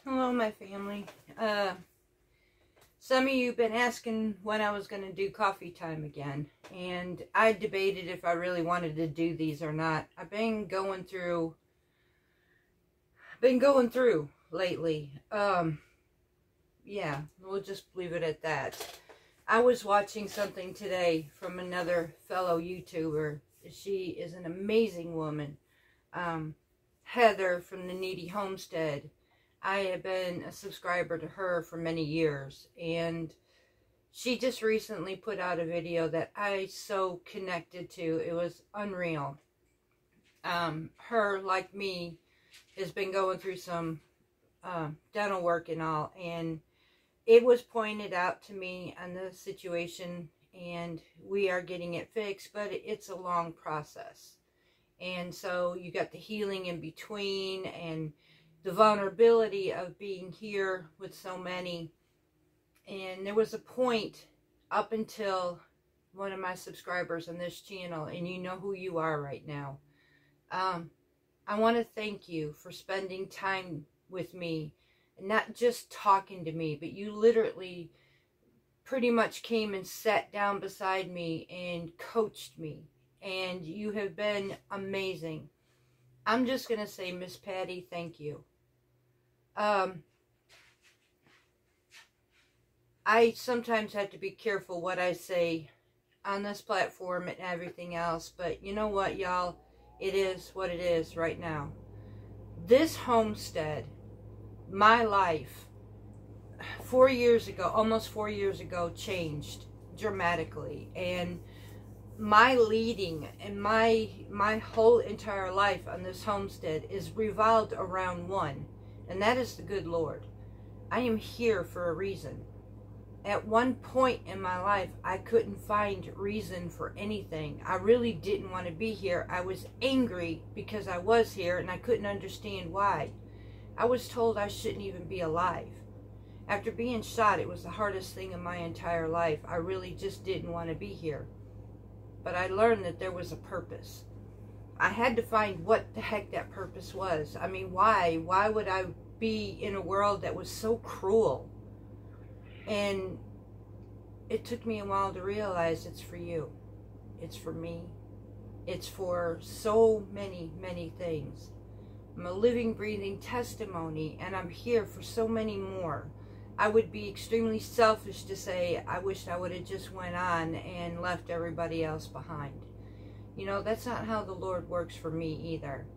Hello, my family. Some of you have been asking when I was going to do coffee time again, and I debated if I really wanted to do these or not. I've been going through lately. Yeah, we'll just leave it at that. I was watching something today from another fellow YouTuber. She is an amazing woman. Heather from the Needy Homestead. I have been a subscriber to her for many years, and she just recently put out a video that I so connected to. It was unreal. Her, like me, has been going through some dental work and all, and it was pointed out to me on the situation, and we are getting it fixed, but it's a long process. And so you got the healing in between, and the vulnerability of being here with so many. And there was a point up until one of my subscribers on this channel, and you know who you are right now. I want to thank you for spending time with me, and not just talking to me, but you literally pretty much came and sat down beside me and coached me, and you have been amazing. I'm just going to say, Miss Patty, thank you. I sometimes have to be careful what I say on this platform and everything else, but you know what, y'all? It is what it is right now. This homestead, my life, 4 years ago, almost 4 years ago, changed dramatically, and my leading and my whole entire life on this homestead is revolved around one, and that is the good Lord. I am here for a reason. At one point in my life, I couldn't find reason for anything. I really didn't want to be here. I was angry because I was here, and I couldn't understand why. I was told I shouldn't even be alive. After being shot, it was the hardest thing in my entire life. I really just didn't want to be here. But I learned that there was a purpose. I had to find what the heck that purpose was. I mean, why? Why would I be in a world that was so cruel? And it took me a while to realize it's for you. It's for me. It's for so many, many things. I'm a living, breathing testimony, and I'm here for so many more. I would be extremely selfish to say I wished I would have just went on and left everybody else behind. You know, that's not how the Lord works for me either.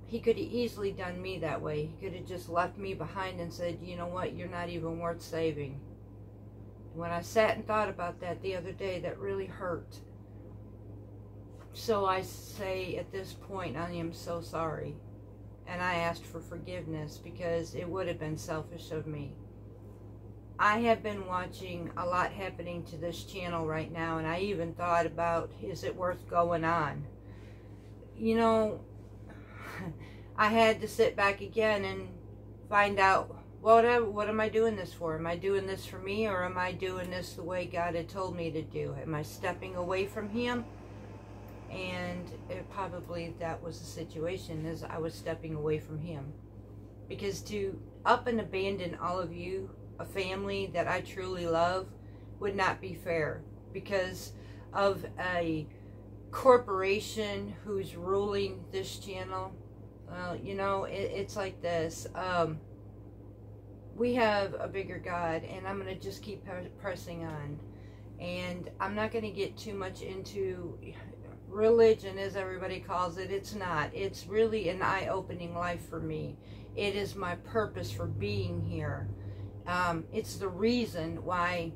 He could have easily done me that way. He could have just left me behind and said, you know what, you're not even worth saving. When I sat and thought about that the other day, that really hurt. So I say at this point, I am so sorry. And I asked for forgiveness because it would have been selfish of me. I have been watching a lot happening to this channel right now, and I even thought about, is it worth going on? You know, I had to sit back again and find out, what am I doing this for? Am I doing this for me, or am I doing this the way God had told me to do? Am I stepping away from Him? And probably that was the situation, is I was stepping away from Him. Because to up and abandon all of you, a family that I truly love, would not be fair because of a corporation who's ruling this channel. You know, it's like this. We have a bigger God, and I'm going to just keep pressing on. And I'm not going to get too much into religion, as everybody calls it. It's not. It's really an eye-opening life for me. It is my purpose for being here. It's the reason why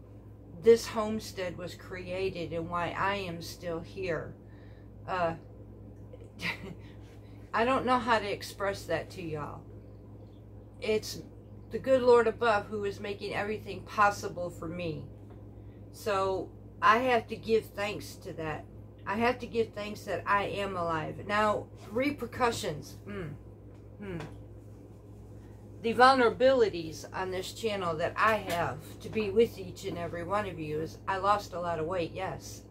this homestead was created and why I am still here. I don't know how to express that to y'all. It's the good Lord above who is making everything possible for me. So I have to give thanks to that. I have to give thanks that I am alive. Now, repercussions. The vulnerabilities on this channel that I have to be with each and every one of you is I lost a lot of weight, yes.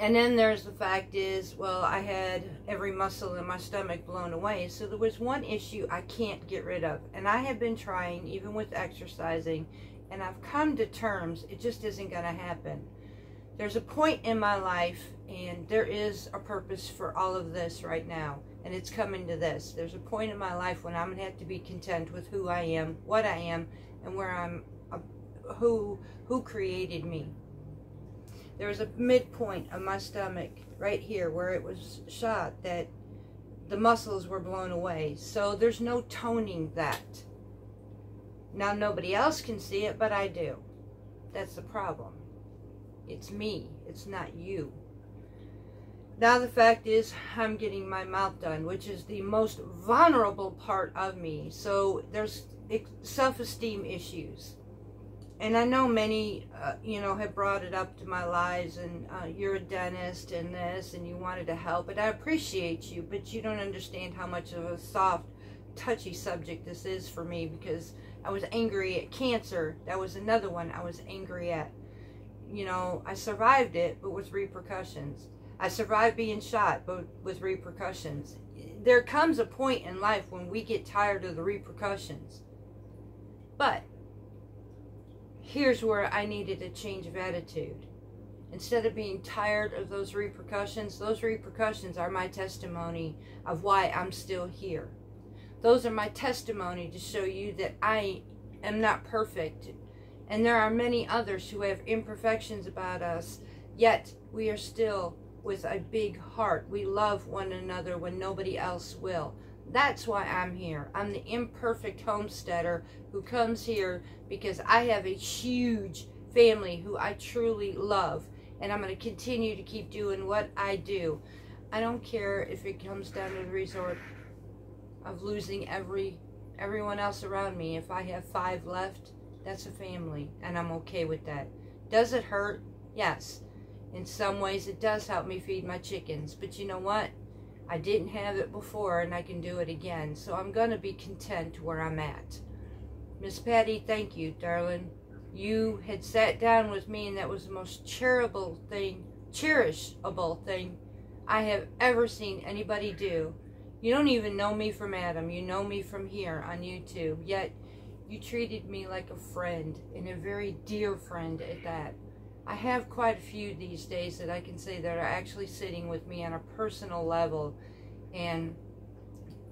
And then there's the fact is, well, I had every muscle in my stomach blown away. So there was one issue I can't get rid of. And I have been trying, even with exercising, and I've come to terms, it just isn't going to happen. There's a point in my life, and there is a purpose for all of this right now. And it's coming to this. There's a point in my life when I'm going to have to be content with who I am, what I am, and where I'm, who created me. There was a midpoint of my stomach right here where it was shot that the muscles were blown away. So there's no toning that. Now nobody else can see it, but I do. That's the problem. It's me. It's not you. Now the fact is, I'm getting my mouth done, which is the most vulnerable part of me. So there's self-esteem issues. And I know many, have brought it up to my lives, and you're a dentist and this, and you wanted to help. And I appreciate you, but you don't understand how much of a soft, touchy subject this is for me, because I was angry at cancer. That was another one I was angry at. I survived it, but with repercussions. I survived being shot, but with repercussions. There comes a point in life when we get tired of the repercussions. But here's where I needed a change of attitude. Instead of being tired of those repercussions are my testimony of why I'm still here. Those are my testimony to show you that I am not perfect. And there are many others who have imperfections about us, yet we are still with a big heart. We love one another when nobody else will. That's why I'm here. I'm the imperfect homesteader who comes here because I have a huge family who I truly love. And I'm going to continue to keep doing what I do. I don't care if it comes down to the resort of losing everyone else around me. If I have 5 left, that's a family, and I'm okay with that. Does it hurt? Yes. In some ways, it does help me feed my chickens. But you know what? I didn't have it before, and I can do it again. So I'm going to be content where I'm at. Miss Patty, thank you, darling. You had sat down with me, and that was the most cherishable thing I have ever seen anybody do. You don't even know me from Adam. You know me from here on YouTube. Yet, you treated me like a friend, and a very dear friend at that. I have quite a few these days that I can say that are actually sitting with me on a personal level, and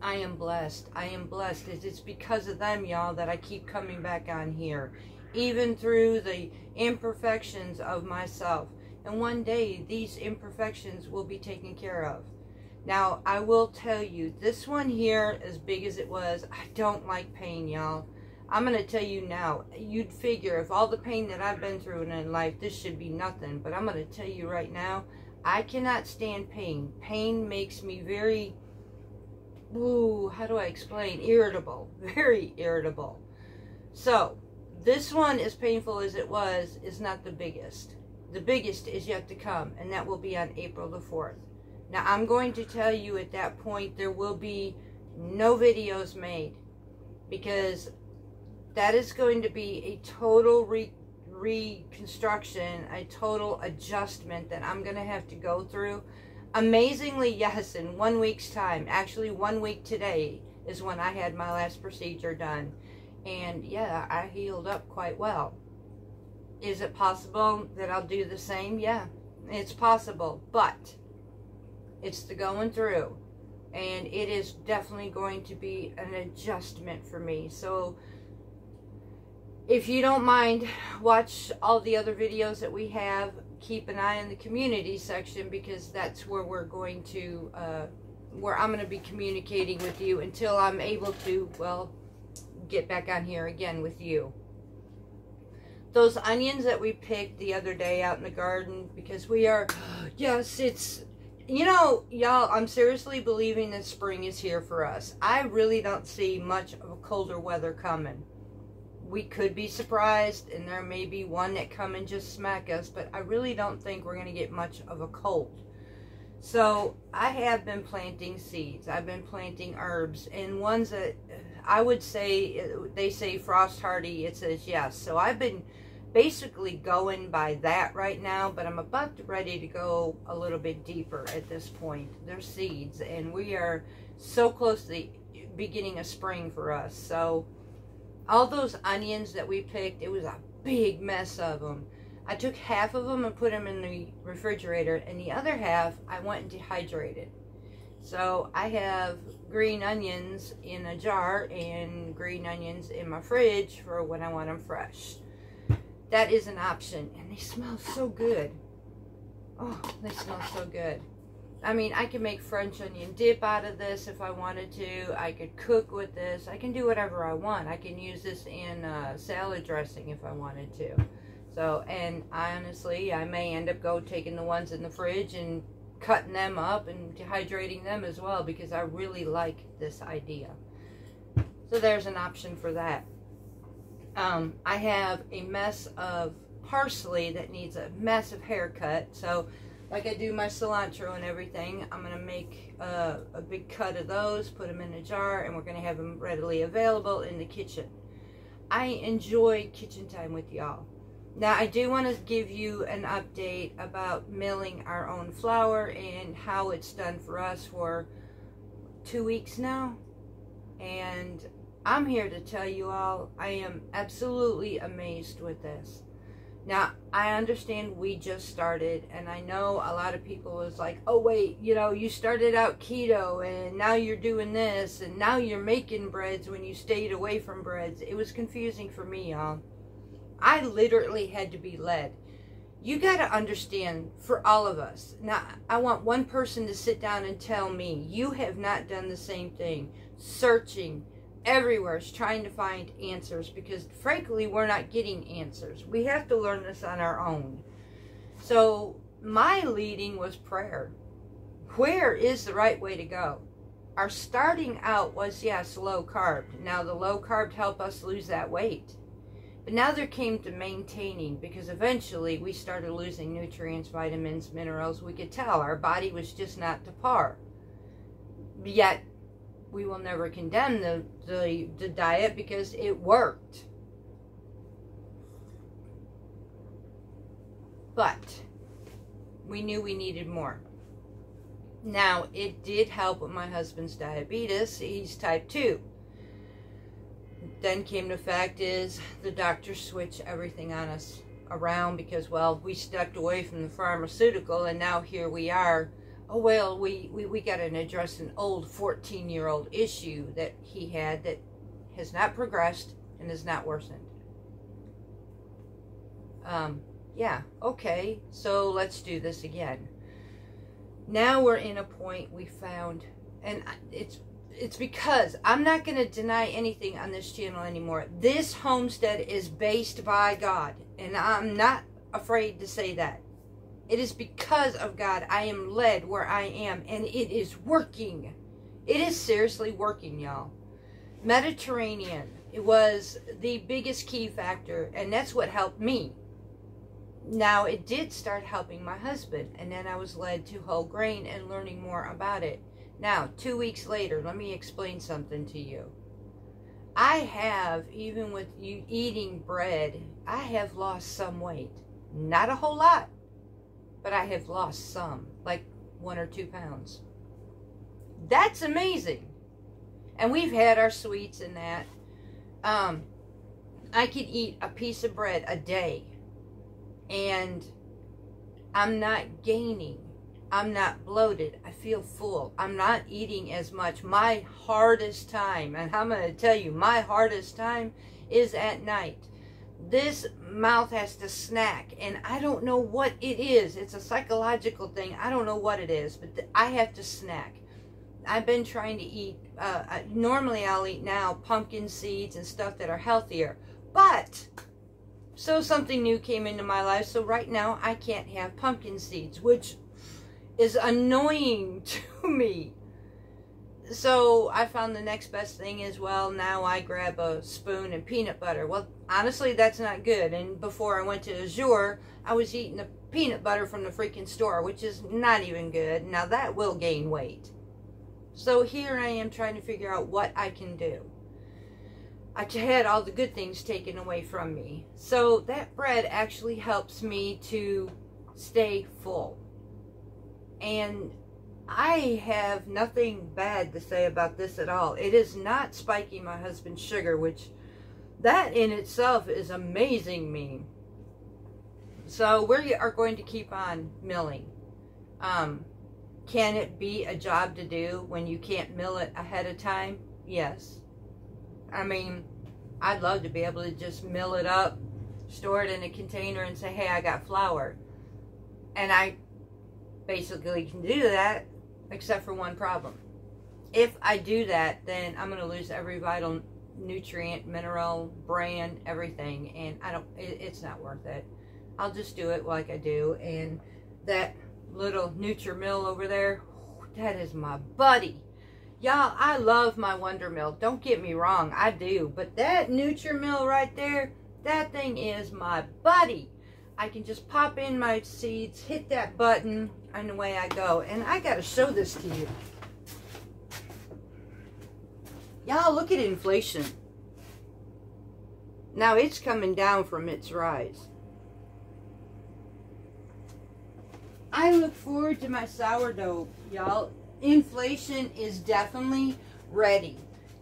I am blessed. I am blessed. It's because of them, y'all, that I keep coming back on here, even through the imperfections of myself. And one day, these imperfections will be taken care of. Now, I will tell you, this one here, as big as it was, I don't like pain, y'all. I'm going to tell you now, you'd figure if all the pain that I've been through in life, this should be nothing. But I'm going to tell you right now, I cannot stand pain. Pain makes me very, how do I explain? Irritable. Very irritable. So, this one, as painful as it was, is not the biggest. The biggest is yet to come, and that will be on April the 4th. Now, I'm going to tell you at that point, there will be no videos made, because that is going to be a total reconstruction, a total adjustment that I'm going to have to go through. Amazingly, yes, in 1 week's time, actually 1 week today is when I had my last procedure done. And yeah, I healed up quite well. Is it possible that I'll do the same? Yeah, it's possible, but it's the going through. And it is definitely going to be an adjustment for me. So, if you don't mind, watch all the other videos that we have. Keep an eye on the community section, because that's where we're going to, where I'm going to be communicating with you until I'm able to, well, get back on here again with you. Those onions that we picked the other day out in the garden, because we are, yes, it's, y'all, I'm seriously believing that spring is here for us. I really don't see much of a colder weather coming. We could be surprised, and there may be one that come and just smack us, but I really don't think we're going to get much of a cold. So I have been planting seeds. I've been planting herbs, and ones that I would say, they say frost hardy, it says yes. So I've been basically going by that right now, but I'm about ready to go a little bit deeper at this point. They're seeds, and we are so close to the beginning of spring for us. So all those onions that we picked, it was a big mess of them. I took half of them and put them in the refrigerator, and the other half I went and dehydrated. So I have green onions in a jar and green onions in my fridge for when I want them fresh. That is an option, and they smell so good. Oh, they smell so good. I mean, I can make French onion dip out of this if I wanted to. I could cook with this. I can do whatever I want. I can use this in salad dressing if I wanted to. So, and honestly, I may end up taking the ones in the fridge and cutting them up and dehydrating them as well, because I really like this idea. So there's an option for that. I have a mess of parsley that needs a massive haircut. So like I do my cilantro and everything, I'm going to make a big cut of those, put them in a jar, and we're going to have them readily available in the kitchen. I enjoy kitchen time with y'all. Now, I do want to give you an update about milling our own flour and how it's done for us for 2 weeks now. And I'm here to tell you all, I am absolutely amazed with this. Now, I understand we just started, and I know a lot of people was like, oh wait, you know, you started out keto, and now you're doing this, and now you're making breads when you stayed away from breads. It was confusing for me, y'all. I literally had to be led. You got to understand, for all of us. Now, I want one person to sit down and tell me, you have not done the same thing. Searching everywhere, trying to find answers, because frankly, we're not getting answers. We have to learn this on our own. So, my leading was prayer. Where is the right way to go? Our starting out was, yes, low carb. Now, the low carb helped us lose that weight. But now there came to maintaining, because eventually we started losing nutrients, vitamins, minerals. We could tell our body was just not to par. Yet, we will never condemn the diet because it worked. But we knew we needed more. Now, it did help with my husband's diabetes. He's type 2. Then came the fact is the doctor switched everything on us around because, well, we stepped away from the pharmaceutical, and now here we are. Oh, well, we got to address an old 14-year-old issue that he had that has not progressed and has not worsened. Yeah, okay, so let's do this again. Now we're in a point we found, and it's because I'm not going to deny anything on this channel anymore. This homestead is based by God, and I'm not afraid to say that. It is because of God I am led where I am, and it is working. It is seriously working, y'all. Mediterranean, it was the biggest key factor, and that's what helped me. Now, it did start helping my husband, and then I was led to whole grain and learning more about it. Now, 2 weeks later, let me explain something to you. I have, even with you eating bread, I have lost some weight. Not a whole lot, but I have lost some, like 1 or 2 pounds. That's amazing. And we've had our sweets and that. I could eat a piece of bread a day, and I'm not gaining. I'm not bloated. I feel full. I'm not eating as much. My hardest time, and I'm going to tell you, my hardest time is at night. This mouth has to snack, and I don't know what it is. It's a psychological thing. I don't know what it is, but I have to snack. I've been trying to eat, normally I'll eat now pumpkin seeds and stuff that are healthier, but so something new came into my life, so right now I can't have pumpkin seeds, which is annoying to me. So I found the next best thing is, well, now I grab a spoon and peanut butter. Well, honestly, that's not good. And before I went to Azure, I was eating the peanut butter from the freaking store, which is not even good. Now that will gain weight. So here I am trying to figure out what I can do. I had all the good things taken away from me. So that bread actually helps me to stay full. And I have nothing bad to say about this at all. It is not spiking my husband's sugar, which that in itself is amazing me. So we are going to keep on milling. Can it be a job to do when you can't mill it ahead of time? Yes. I mean, I'd love to be able to just mill it up, store it in a container and say, hey, I got flour. And I basically can do that, except for one problem. If I do that, then I'm going to lose every vital nutrient, mineral, bran, everything. And it's not worth it. I'll just do it like I do. And that little Nutri-Mill over there, that is my buddy. Y'all, I love my Wonder Mill. Don't get me wrong, I do. But that Nutri-Mill right there, that thing is my buddy. I can just pop in my seeds, hit that button, and away I go. And I got to show this to you. Y'all, look at inflation. Now it's coming down from its rise. I look forward to my sourdough, y'all. Inflation is definitely ready.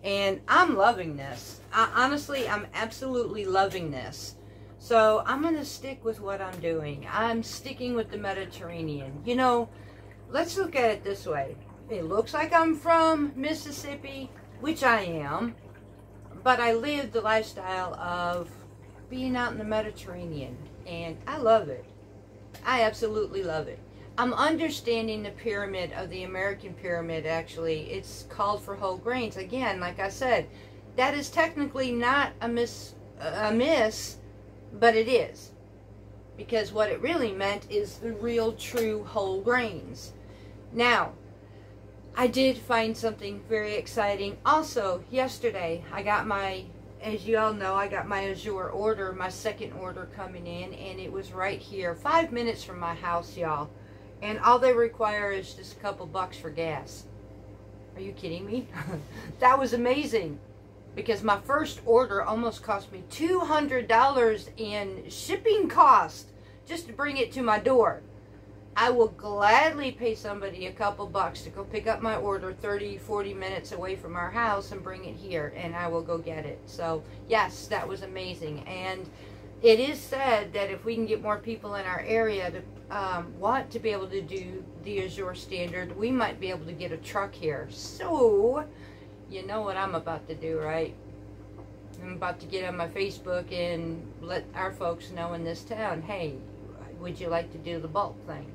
And I'm loving this. Honestly, I'm absolutely loving this. So I'm going to stick with what I'm doing. I'm sticking with the Mediterranean. You know, let's look at it this way. It looks like I'm from Mississippi, which I am. But I live the lifestyle of being out in the Mediterranean. And I love it. I absolutely love it. I'm understanding the pyramid of the American pyramid, actually. It's called for whole grains. Again, like I said, that is technically not a miss, but it is. Because what it really meant is the real, true whole grains. Now, I did find something very exciting. Also, yesterday, I got my, as you all know, I got my Azure order, my second order coming in, and it was right here, 5 minutes from my house, y'all. And all they require is just a couple bucks for gas. Are you kidding me? That was amazing. Because my first order almost cost me $200 in shipping cost just to bring it to my door. I will gladly pay somebody a couple bucks to go pick up my order 30, 40 minutes away from our house and bring it here, and I will go get it. So, yes, that was amazing. And it is said that if we can get more people in our area to want to be able to do the Azure standard, we might be able to get a truck here. So, you know what I'm about to do, right? I'm about to get on my Facebook and let our folks know in this town, hey, would you like to do the bulk thing?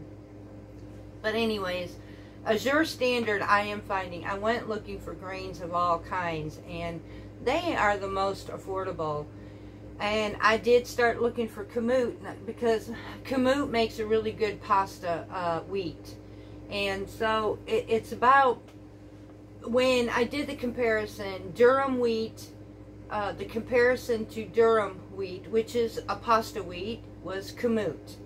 But anyways, Azure standard, I am finding, I went looking for grains of all kinds, and they are the most affordable. And I did start looking for kamut, because kamut makes a really good pasta wheat. And so it's about, when I did the comparison, Durham wheat, the comparison to Durham wheat, which is a pasta wheat, was kamut.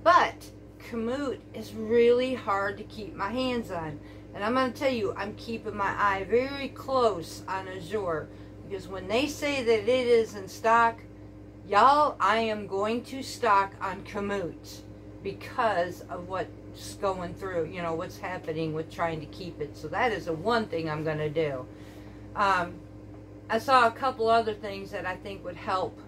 But kamut is really hard to keep my hands on. And I'm going to tell you, I'm keeping my eye very close on Azure. Because when they say that it is in stock, y'all, I am going to stock on kamut because of what's going through, you know, what's happening with trying to keep it. So that is the one thing I'm going to do. I saw a couple other things that I think would help.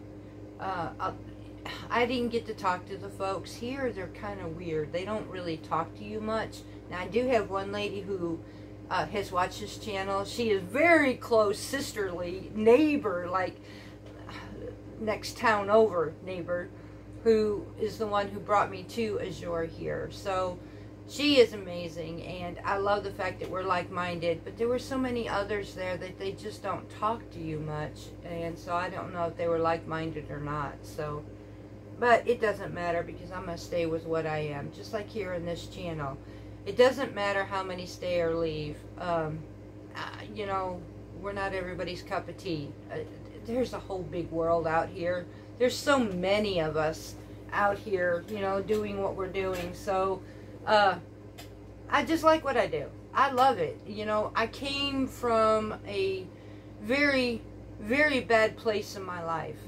I didn't get to talk to the folks here. They're kind of weird. They don't really talk to you much. Now, I do have one lady who has watched this channel. She is very close, sisterly neighbor, like next town over neighbor, who is the one who brought me to Azure here. So she is amazing, and I love the fact that we're like-minded. But there were so many others there that they just don't talk to you much, and so I don't know if they were like-minded or not. So, but it doesn't matter, because I'm going to stay with what I am, just like here in this channel. It doesn't matter how many stay or leave. You know, we're not everybody's cup of tea. There's a whole big world out here. There's so many of us out here, you know, doing what we're doing. So, I just like what I do. I love it. You know, I came from a very, very bad place in my life.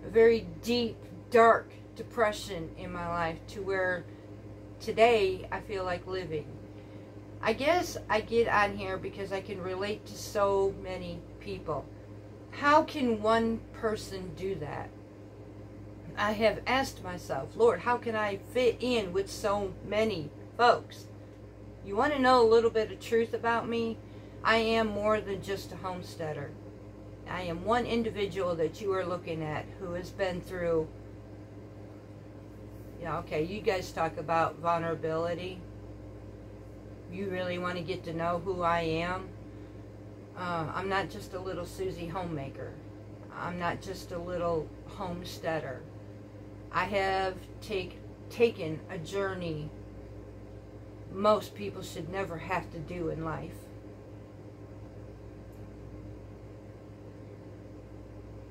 A very deep, dark depression in my life, to where today I feel like living. I guess I get on here because I can relate to so many people. How can one person do that? I have asked myself, Lord, how can I fit in with so many folks? You want to know a little bit of truth about me? I am more than just a homesteader. I am one individual that you are looking at who has been through, okay, you guys talk about vulnerability. You really want to get to know who I am? I'm not just a little Susie homemaker. I'm not just a little homesteader. I have taken a journey most people should never have to do in life.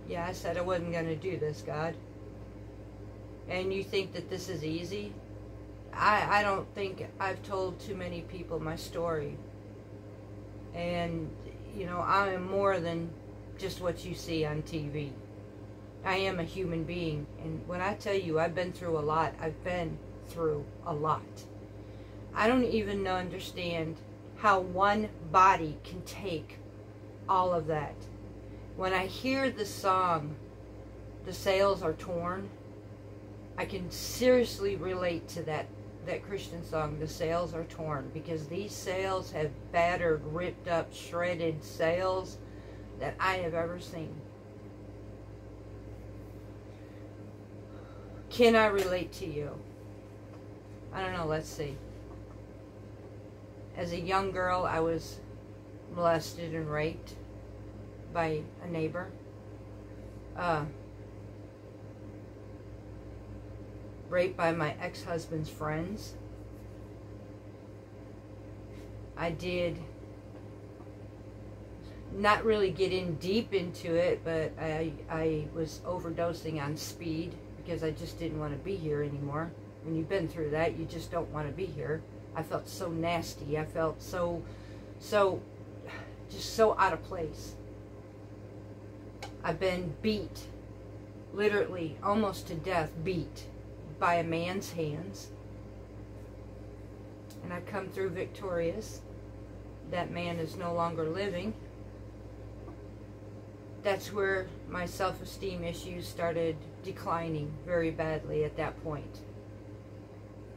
Yeah, I said I wasn't going to do this, God. And you think that this is easy? I don't think I've told too many people my story. And, I am more than just what you see on TV. I am a human being. And when I tell you I've been through a lot, I've been through a lot. I don't even understand how one body can take all of that. When I hear the song, "The Sails Are Torn," I can seriously relate to that Christian song, "The Sails Are Torn," because these sails have battered, ripped up, shredded sails that I have ever seen. Can I relate to you? I don't know, let's see. As a young girl, I was molested and raped by a neighbor. Raped by my ex-husband's friends. I did not really get in deep into it, but I was overdosing on speed because I just didn't want to be here anymore. When you've been through that, you just don't want to be here. I felt so nasty. I felt so just so out of place. I've been beat, literally almost to death, beat by a man's hands. And I come through victorious. That man is no longer living. That's where my self-esteem issues started declining very badly at that point.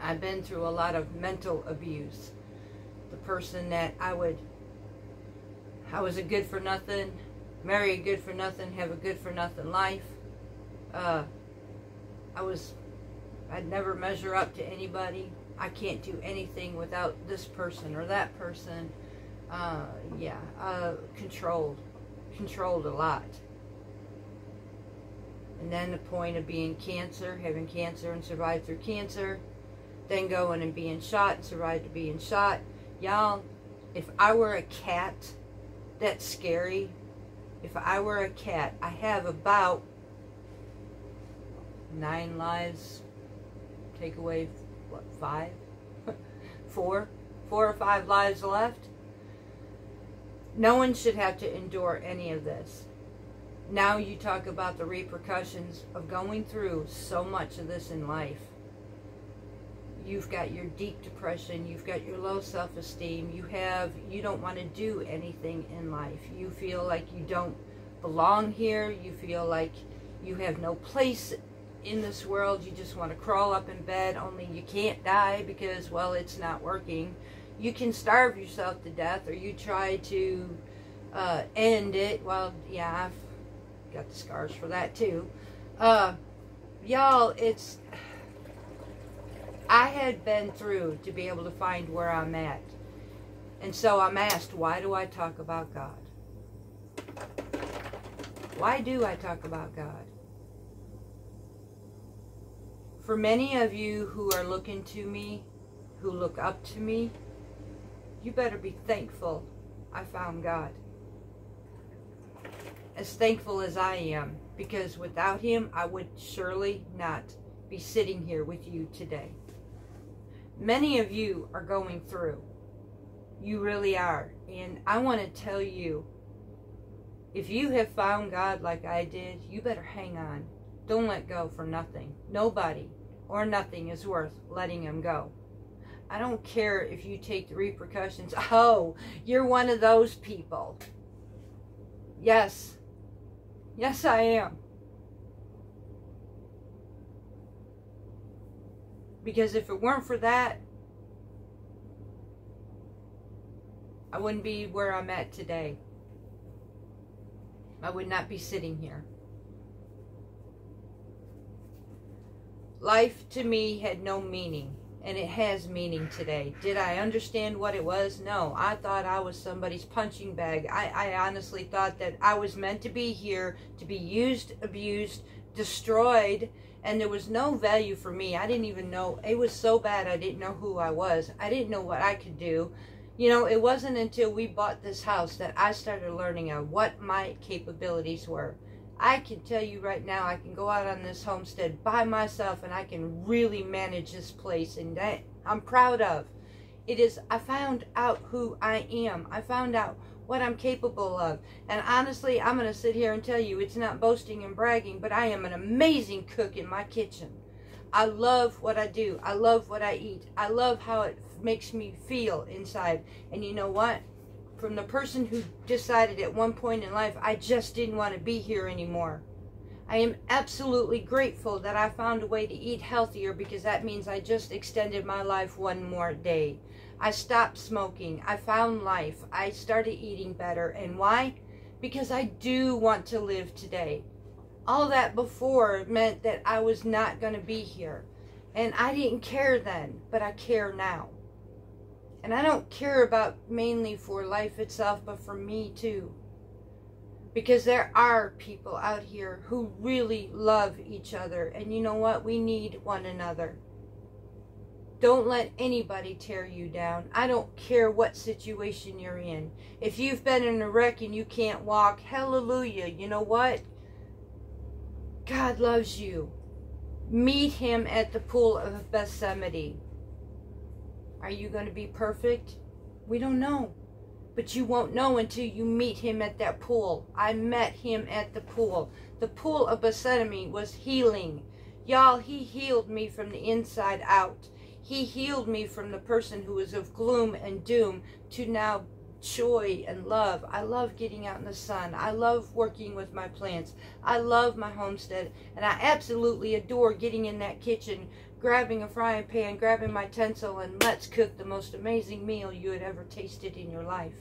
I've been through a lot of mental abuse. The person that I was a good-for-nothing, marry a good-for-nothing, have a good-for-nothing life. I'd never measure up to anybody. I can't do anything without this person or that person. Controlled a lot. And then the point of being having cancer and survived through cancer. Then going and being shot and survived to being shot. Y'all, if I were a cat, that's scary. If I were a cat, I have about 9 lives. Take away, what, 5? 4 or 5 lives left. No one should have to endure any of this. Now you talk about the repercussions of going through so much of this in life. You've got your deep depression, you've got your low self-esteem, you don't want to do anything in life. You feel like you don't belong here, you feel like you have no place in this world, you just want to crawl up in bed, only you can't die because, well, it's not working. You can starve yourself to death, or you try to end it. Well, yeah, I've got the scars for that too. Y'all, I had been through to be able to find where I'm at. And so I'm asked, why do I talk about God? Why do I talk about God? For many of you who are looking to me, who look up to me, you better be thankful I found God. As thankful as I am, because without Him, I would surely not be sitting here with you today. Many of you are going through. You really are. And I want to tell you, If you have found God like I did, you better hang on. Don't let go for nothing. Nobody or nothing is worth letting him go. I don't care if you take the repercussions. Oh, you're one of those people. Yes. Yes, I am. Because if it weren't for that, I wouldn't be where I'm at today. I would not be sitting here. Life to me had no meaning, and it has meaning today. Did I understand what it was? No. I thought I was somebody's punching bag. I honestly thought that I was meant to be here, to be used, abused, destroyed, and there was no value for me. I didn't even know. It was so bad I didn't know who I was. I didn't know what I could do. You know, it wasn't until we bought this house that I started learning what my capabilities were. I can tell you right now, I can go out on this homestead by myself and I can really manage this place, and that I'm proud of. It is, I found out who I am. I found out what I'm capable of. And honestly, I'm going to sit here and tell you, it's not boasting and bragging, but I am an amazing cook in my kitchen. I love what I do. I love what I eat. I love how it makes me feel inside. And you know what? From the person who decided at one point in life, I just didn't want to be here anymore. I am absolutely grateful that I found a way to eat healthier, because that means I just extended my life one more day. I stopped smoking. I found life. I started eating better. And why? Because I do want to live today. All that before meant that I was not going to be here. And I didn't care then, but I care now. And I don't care about mainly for life itself, but for me too. Because there are people out here who really love each other. And you know what? We need one another. Don't let anybody tear you down. I don't care what situation you're in. If you've been in a wreck and you can't walk, hallelujah. You know what? God loves you. Meet him at the pool of Bethesda. Are you going to be perfect? We don't know. But you won't know until you meet him at that pool. I met him at the pool. The pool of Bethesda was healing. Y'all, he healed me from the inside out. He healed me from the person who was of gloom and doom to now joy and love. I love getting out in the sun. I love working with my plants. I love my homestead. And I absolutely adore getting in that kitchen, grabbing a frying pan, grabbing my utensil, and let's cook the most amazing meal you had ever tasted in your life.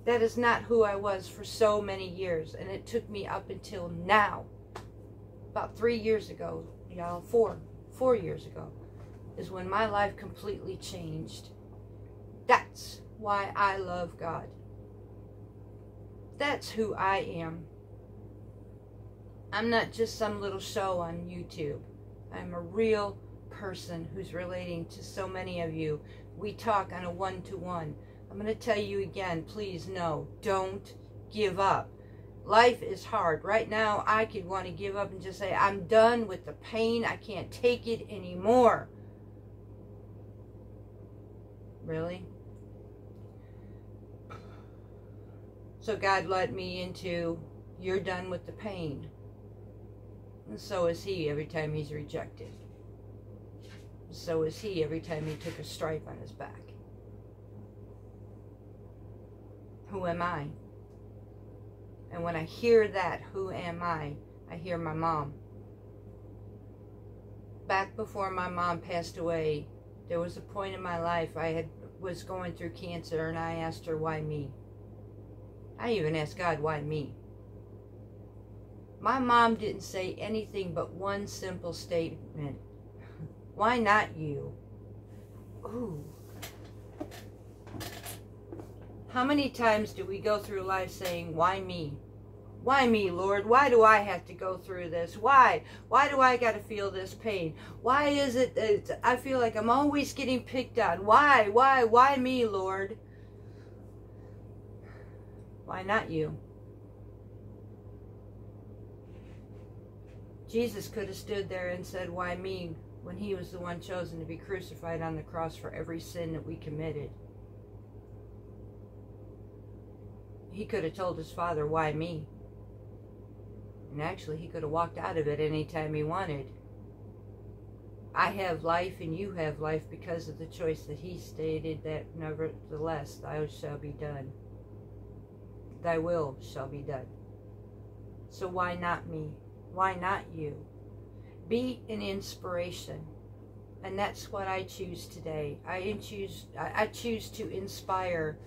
That is not who I was for so many years, and it took me up until now. About 3 years ago, y'all, 4 years ago, is when my life completely changed. That's why I love God. That's who I am. I'm not just some little show on YouTube. I'm a real person who's relating to so many of you. We talk on a one-to-one. I'm going to tell you again, please no, don't give up. Life is hard. Right now, I could want to give up and just say, I'm done with the pain. I can't take it anymore. Really? So God led me into, you're done with the pain. And so is he every time he's rejected. So is he every time he took a stripe on his back. Who am I? And when I hear that, who am I hear my mom. Back before my mom passed away, there was a point in my life I was going through cancer, and I asked her, why me? I even asked God, why me? My mom didn't say anything but one simple statement. Why not you? Ooh. How many times do we go through life saying, why me? Why me, Lord? Why do I have to go through this? Why? Why do I got to feel this pain? Why is it that I feel like I'm always getting picked on? Why me, Lord? Why not you? Jesus could have stood there and said, why me, when he was the one chosen to be crucified on the cross for every sin that we committed. he could have told his father, why me? And actually, he could have walked out of it anytime he wanted. I have life and you have life because of the choice that he stated, that nevertheless, thy shall be done. Thy will shall be done. So why not me? Why not you? Be an inspiration. And that's what I choose today. I choose to inspire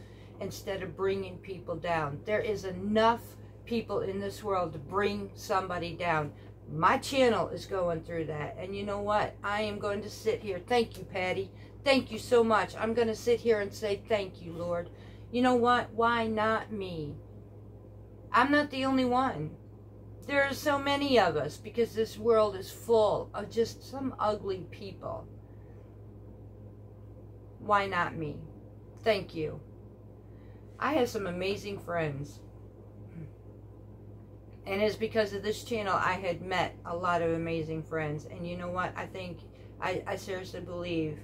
instead of bringing people down. There is enough people in this world to bring somebody down. My channel is going through that. And you know what? I am going to sit here. Thank you, Patty. Thank you so much. I'm going to sit here and say thank you, Lord. You know what? Why not me? I'm not the only one. There are so many of us because this world is full of just some ugly people. Why not me? Thank you. I have some amazing friends. And it's because of this channel I had met a lot of amazing friends. And you know what? I seriously believe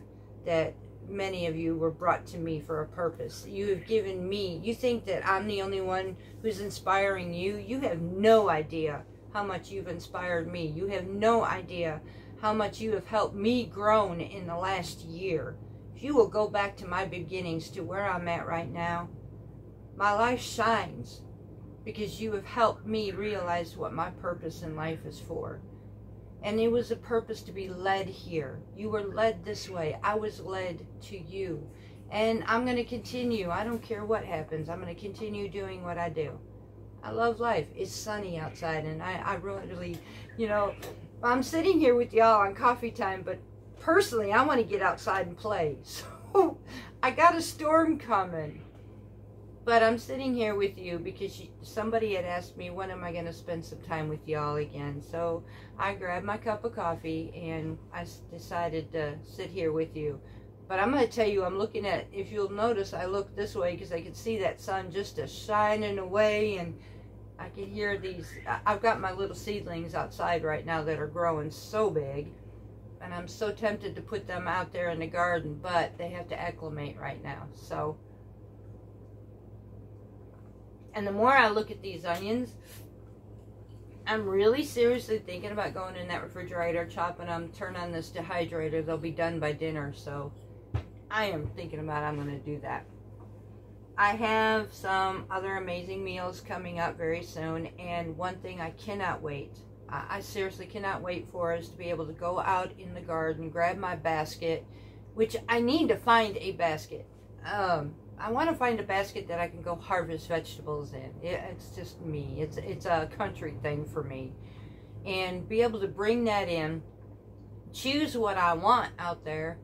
that many of you were brought to me for a purpose. You have given me, you think that I'm the only one who's inspiring you? You have no idea how much you've inspired me. You have no idea how much you have helped me grow in the last year. If you will go back to my beginnings to where I'm at right now, my life shines because you have helped me realize what my purpose in life is for. And it was a purpose to be led here. You were led this way. I was led to you. And I'm going to continue. I don't care what happens. I'm going to continue doing what I do. I love life. It's sunny outside. And I really, you know, I'm sitting here with y'all on coffee time. But personally, I want to get outside and play. So I got a storm coming. But I'm sitting here with you because somebody had asked me, when am I going to spend some time with y'all again? So I grabbed my cup of coffee and I decided to sit here with you. But I'm going to tell you, I'm looking at, if you'll notice, I look this way because I can see that sun just shining away. And I can hear these, I've got my little seedlings outside right now that are growing so big. And I'm so tempted to put them out there in the garden, but they have to acclimate right now. So... And the more I look at these onions, I'm really seriously thinking about going in that refrigerator, chopping them, turn on this dehydrator. They'll be done by dinner, so I am thinking about I'm going to do that. I have some other amazing meals coming up very soon, and one thing I cannot wait, I seriously cannot wait for is to be able to go out in the garden, grab my basket, which I need to find a basket. I want to find a basket that I can go harvest vegetables in. It's just me. It's a country thing for me. And be able to bring that in, choose what I want out there,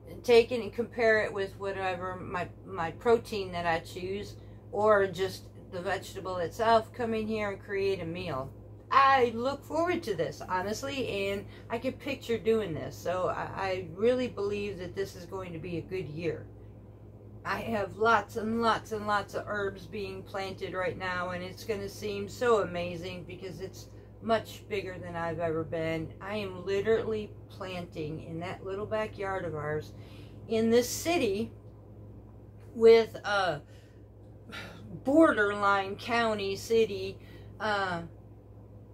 and take it and compare it with whatever my protein that I choose, or just the vegetable itself, come in here and create a meal. I look forward to this, honestly, and I can picture doing this. So I really believe that this is going to be a good year. I have lots and lots and lots of herbs being planted right now, and it's going to seem so amazing because it's much bigger than I've ever been. I am literally planting in that little backyard of ours in this city with a borderline county city. I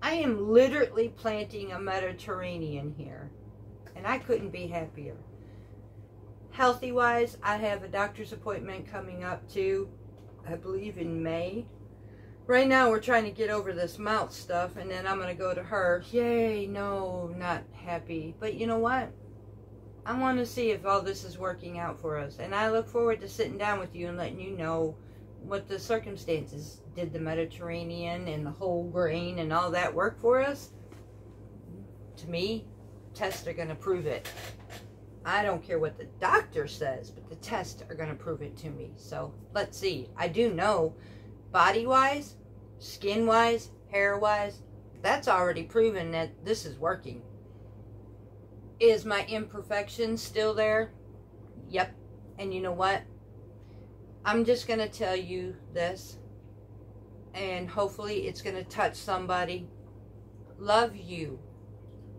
am literally planting a Mediterranean here, and I couldn't be happier. Healthy wise, I have a doctor's appointment coming up too, I believe in May. Right now we're trying to get over this mouth stuff, and then I'm going to go to her. Yay, no, not happy. But you know what? I want to see if all this is working out for us. And I look forward to sitting down with you and letting you know what the circumstances. Did the Mediterranean and the whole grain and all that work for us? To me, tests are going to prove it. I don't care what the doctor says, but the tests are going to prove it to me. So let's see. I do know body-wise, skin-wise, hair-wise, that's already proven that this is working. Is my imperfection still there? Yep. And you know what? I'm just going to tell you this, and hopefully it's going to touch somebody. Love you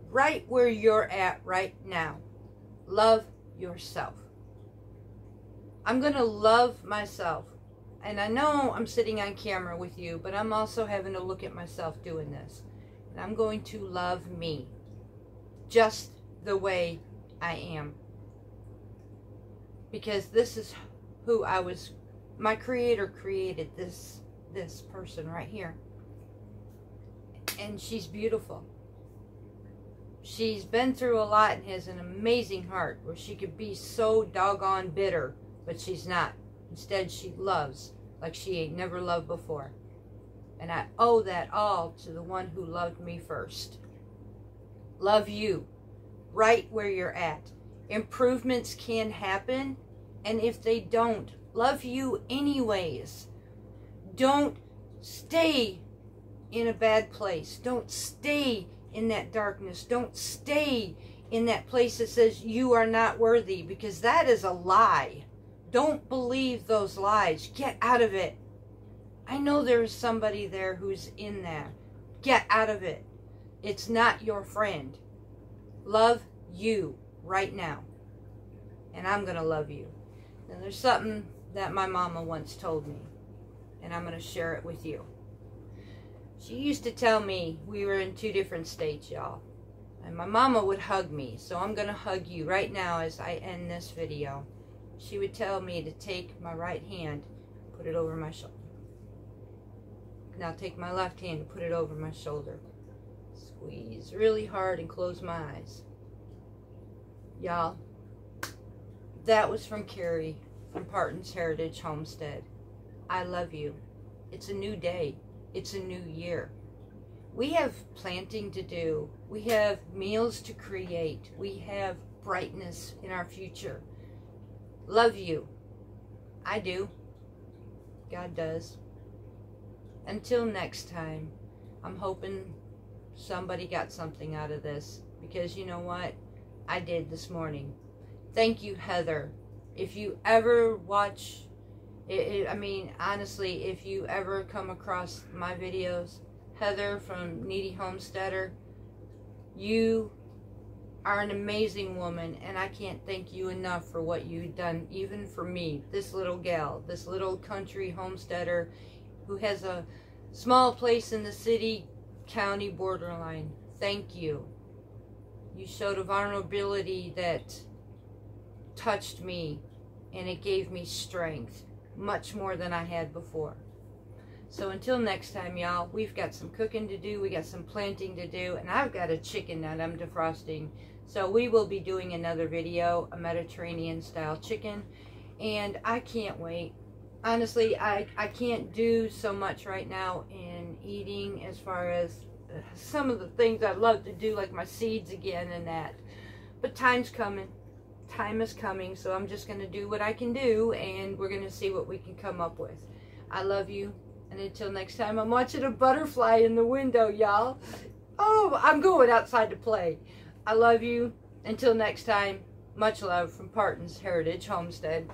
right where you're at right now. Love yourself. I'm going to love myself And I know I'm sitting on camera with you, but I'm also having to look at myself doing this. And I'm going to love me just the way I am. Because this is who I was. My Creator created this person right here. And she's beautiful. She's been through a lot and has an amazing heart where she could be so doggone bitter, but she's not. Instead, she loves like she ain't never loved before. And I owe that all to the one who loved me first. Love you right where you're at. Improvements can happen, and if they don't, love you anyways. Don't stay in a bad place. Don't stay in that darkness. Don't stay in that place that says you are not worthy, because that is a lie. Don't believe those lies. Get out of it. I know there's somebody there who's in there. Get out of it. It's not your friend. Love you right now. And I'm going to love you. And there's something that my mama once told me, and I'm going to share it with you. She used to tell me, we were in 2 different states, y'all. And my mama would hug me. So I'm going to hug you right now as I end this video. She would tell me to take my right hand, put it over my shoulder. Now take my left hand and put it over my shoulder. Squeeze really hard and close my eyes. Y'all, that was from Carrie from Parton's Heritage Homestead. I love you. It's a new day. It's a new year. We have planting to do. We have meals to create. We have brightness in our future. Love you. I do. God does. Until next time, I'm hoping somebody got something out of this, because you know what? I did this morning. Thank you, Heather. If you ever watch, I mean, honestly, if you ever come across my videos, Heather from Needy Homesteader, you are an amazing woman, and I can't thank you enough for what you've done, even for me, this little gal, this little country homesteader who has a small place in the city-county borderline. Thank you. You showed a vulnerability that touched me, and it gave me strength, much more than I had before. So until next time, y'all, we've got some cooking to do, we got some planting to do, and I've got a chicken that I'm defrosting. So we will be doing another video, a Mediterranean-style chicken, and I can't wait. Honestly, I can't do so much right now in eating as far as some of the things I love to do, like my seeds again and that. But time's coming. Time is coming, so I'm just going to do what I can do, and we're going to see what we can come up with. I love you, and until next time, I'm watching a butterfly in the window, y'all. Oh, I'm going outside to play. I love you. Until next time, much love from Parton's Heritage Homestead.